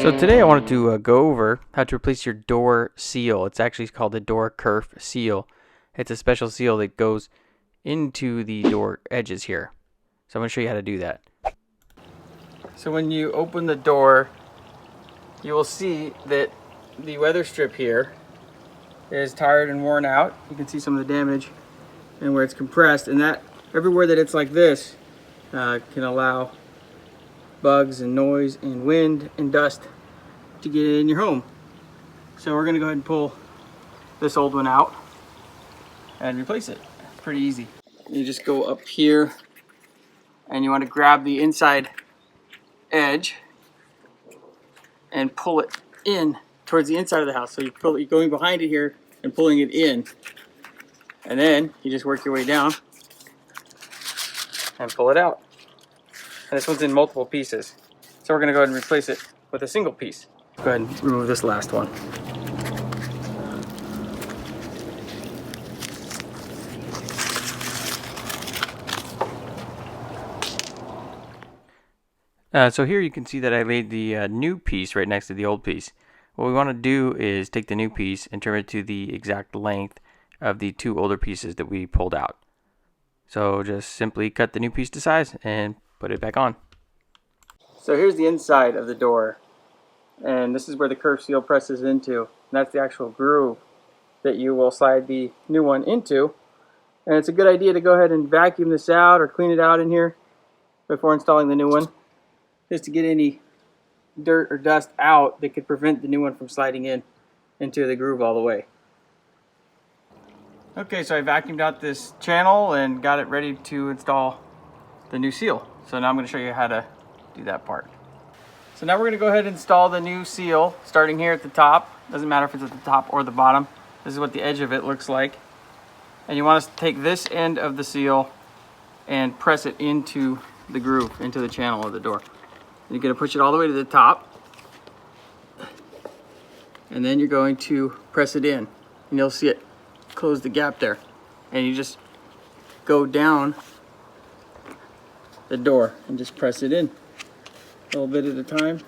So today I wanted to go over how to replace your door seal. It's actually called the door kerf seal. It's a special seal that goes into the door edges here. So I'm going to show you how to do that. So when you open the door, you will see that the weather strip here is tired and worn out. You can see some of the damage and where it's compressed, and that everywhere that it's like this can allow bugs and noise and wind and dust to get in your home. So we're gonna go ahead and pull this old one out and replace it. It's pretty easy. You just go up here and you want to grab the inside edge and pull it in towards the inside of the house. So you're going behind it here and pulling it in, and then you just work your way down and pull it out. And this one's in multiple pieces, so we're going to go ahead and replace it with a single piece. Go ahead and remove this last one. So here you can see that I laid the new piece right next to the old piece. What we want to do is take the new piece and turn it to the exact length of the two older pieces that we pulled out. So just simply cut the new piece to size and put it back on. So here's the inside of the door, and this is where the kerf seal presses into. And that's the actual groove that you will slide the new one into. And it's a good idea to go ahead and vacuum this out or clean it out in here before installing the new one, just to get any dirt or dust out that could prevent the new one from sliding into the groove all the way. Okay, so I vacuumed out this channel and got it ready to install the new seal. So now I'm going to show you how to do that part. So now we're going to go ahead and install the new seal, starting here at the top. Doesn't matter if it's at the top or the bottom. This is what the edge of it looks like. And you want to take this end of the seal and press it into the groove, into the channel of the door. You're going to push it all the way to the top, and then you're going to press it in, and you'll see it close the gap there. And you just go down the door and just press it in a little bit at a time.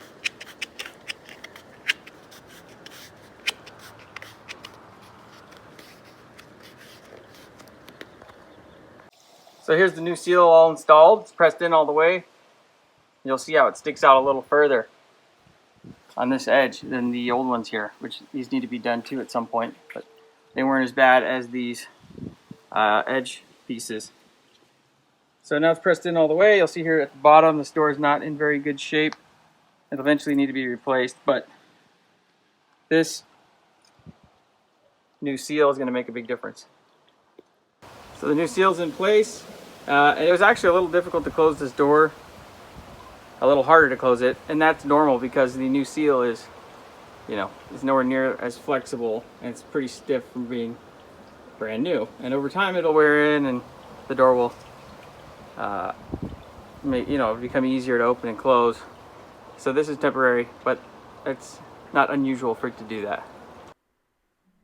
So here's the new seal all installed. It's pressed in all the way. You'll see how it sticks out a little further on this edge than the old ones here, which these need to be done too at some point, but they weren't as bad as these edge pieces. So now it's pressed in all the way. You'll see here at the bottom this door is not in very good shape. It'll eventually need to be replaced, but this new seal is going to make a big difference. So the new seal's in place. And it was actually a little difficult to close this door, a little harder to close it, and that's normal because the new seal is, is nowhere near as flexible, and it's pretty stiff from being brand new. And over time it'll wear in and the door will become easier to open and close. So this is temporary, but it's not unusual for it to do that.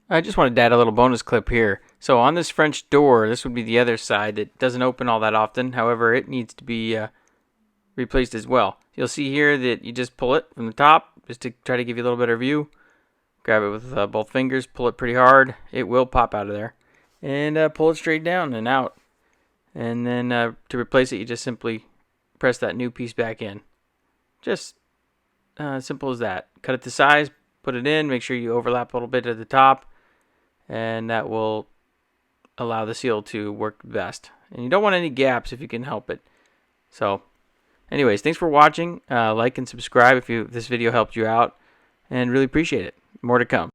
I just wanted to add a little bonus clip here. So on this French door, this would be the other side that doesn't open all that often. However, it needs to be replaced as well. You'll see here that you just pull it from the top just to try to give you a little better view. Grab it with both fingers, pull it pretty hard. It will pop out of there. And pull it straight down and out. And then to replace it, you just simply press that new piece back in. Just simple as that. Cut it to size, put it in, make sure you overlap a little bit at the top, and that will allow the seal to work best. And you don't want any gaps if you can help it. So anyways, thanks for watching. Like and subscribe if this video helped you out, and really appreciate it. More to come.